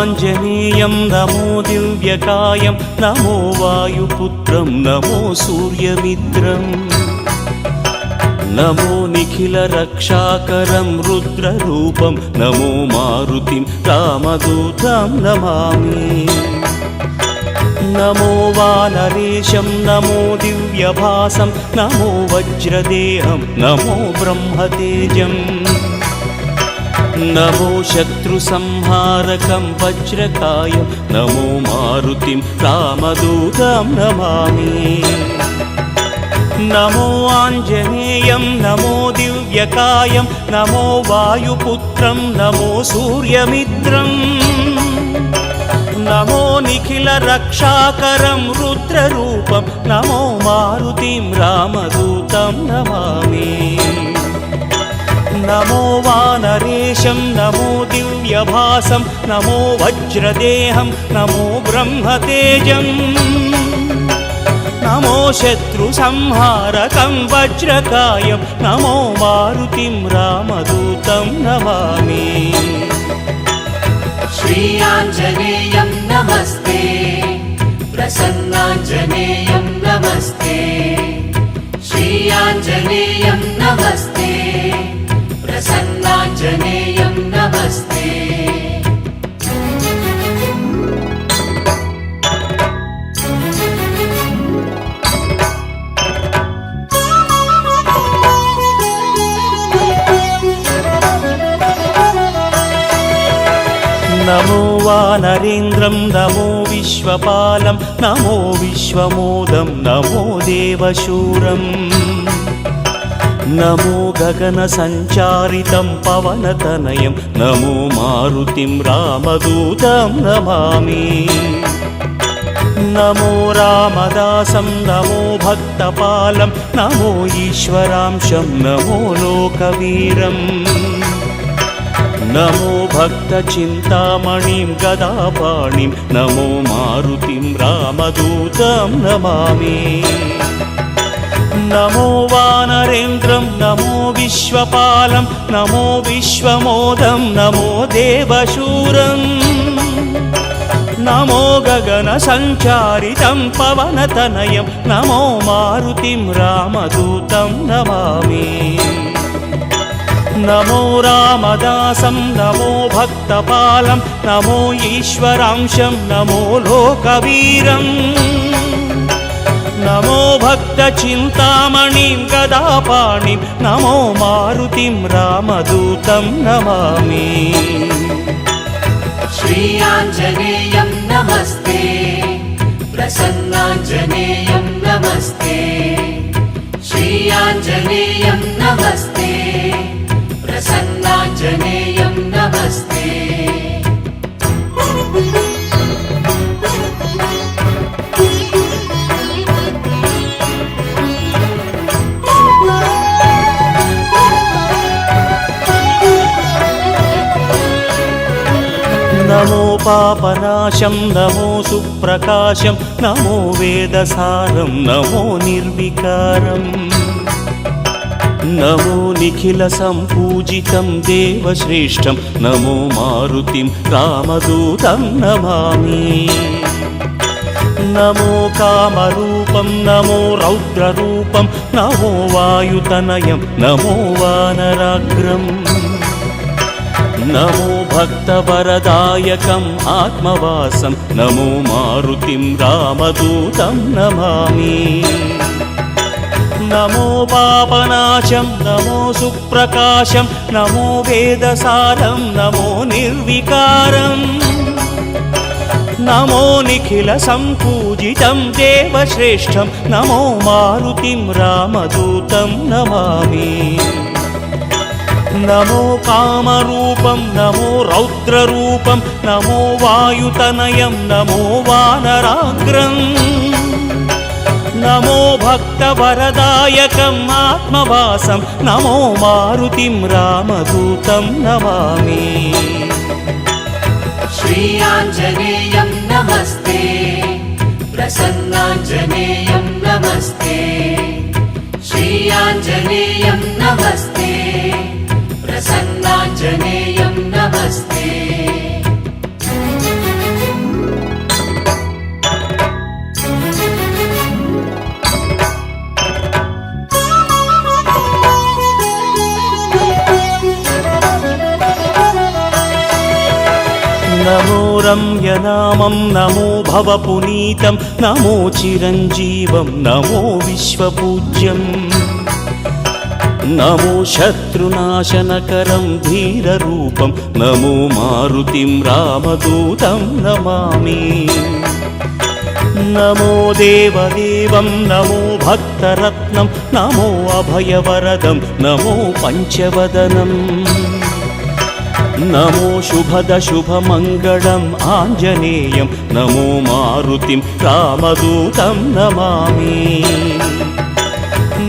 ఆంజనేయం నమో దివ్యకాయం నమో వాయుపుత్రం నమో సూర్యమిత్రం నమో నిఖిల రక్షాకరం రుద్రరూపం నమో మారుతిం రామదూతం నమామి నమో వానరేశం నమో దివ్యభాసం నమో వజ్రదేహం నమో బ్రహ్మతేజం నమో శత్రుసంహారకం వజ్రకాయం నమో మారుతిం రామదూతం నమామి నమో ఆంజనేయం నమో దివ్యకాయం నమో వాయుపుత్రం నమో సూర్యమిత్రం నమో నిఖిల రక్షాకరం రుద్రరూపం నమో మారుతిం రామదూతం నమామి నమో వానరేశం నమో దివ్యభాసం నమో వజ్రదేహం నమో బ్రహ్మతేజం నమో శత్రుసంహారకం వజ్రకాయం నమో మారుతిం రామదూతం నమామి శ్రీ ఆంజనేయం నమస్తే ప్రసన్నాంజనేయం నమస్తే శ్రీ ఆంజనేయం నమస్తే ప్రసన్నాంజనేయం నమస్తే నమో వానరేంద్రం నమో విశ్వపాలం నమో విశ్వమోదం నమో దేవశూరం నమో గగన సంచారితం పవనతనయం నమో మారుతిం రామదూతం నమామి నమో రామదాసం నమో భక్తపాలం నమో ఈశ్వరాంశం నమో లోకవీరం నమో భక్త చింతామణిం గదాపాణిం నమో మారుతిం రామదూతం నమామి నమో వానరేంద్రం నమో విశ్వపాలం నమో విశ్వమోదం నమో దేవశూరం నమో గగన సంచారితం పవనతనయం నమో మారుతిం రామదూతం నమామి నమో రామదాసం నమో భక్తపాలం నమో ఈశ్వరాంశం నమో లోకవీరం నమో భక్త చింతామణిం గదాపాణిం నమో మారుతిం రామదూతం నమామి శ్రీ ఆంజనేయం నమస్తే ప్రసన్నాంజనేయం నమస్తే శ్రీ ఆంజనేయం నమస్తే ప్రసన్నాంజనేయం నమస్తే నమో పాపనాశం నమో సుప్రకాశం నమో వేదసారం నమో నిర్వికారం నమో నిఖిల సంపూజితం దేవశ్రేష్టం నమో మారుతిం రామదూతం నమామి నమో కామరూపం నమో రౌద్రరూపం నమో వాయుతనయం నమో వానరాగ్రం నమో భక్తవరదాయకం ఆత్మవాసం నమో మారుతిం రామదూతం నమామి నమో పాపనాశం నమో సుప్రకాశం నమో వేదసారం నమో నిర్వికారం నమో నిఖిల సంపూజితం దేవశ్రేష్టం నమో మారుతిం రామదూతం నమామి నమో కామరూపం నమో రౌద్రరూపం నమో వాయుతనయం నమో వానరాగ్రం నమో భక్తవరదాయకం ఆత్మవాసం నమో మారుతిం రామదూతం నమామి శ్రీ ఆంజనేయం నమస్తే ప్రసన్నాంజనేయం నమస్తే శ్రీ ఆంజనేయం నమస్తే ప్రసన్నాంజనేయం నమస్తే నమో రమ్యనామం నమో భవపునీతం నమో చిరంజీవం నమో విశ్వపూజ్యం నమో శత్రునాశనకరం ధీరరూపం నమో మారుతిం రామదూతం నమామి నమో దేవదేవం నమో భక్తరత్నం నమో అభయవరదం నమో పంచవదనం నమో శుభద శుభమంగళం ఆంజనేయం నమో మారుతిం రామదూతం నమామి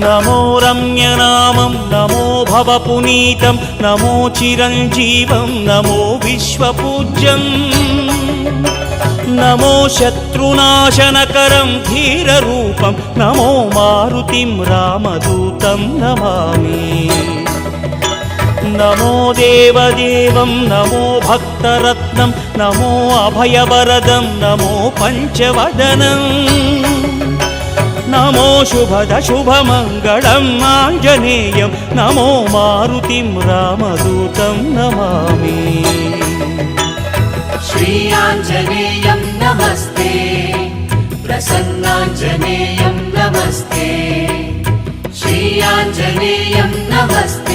నమో రమ్యనామం నమో భవపునీతం నమో చిరంజీవం నమో విశ్వపూజ్యం నమో శత్రునాశనకరం ధీరరూపం నమో మారుతిం రామదూతం నమామి నమో దేవదేవం నమో భక్తరత్నం నమో అభయవరదం నమో పంచవదనం నమో శుభద శుభమంగళం ఆంజనేయం నమో మారుతిం రామదూతం నమామి श्रीयाञ्जनेयं नमस्ते प्रसन्नाञ्जनेयं नमस्ते श्रीयाञ्जनेयं नमस्ते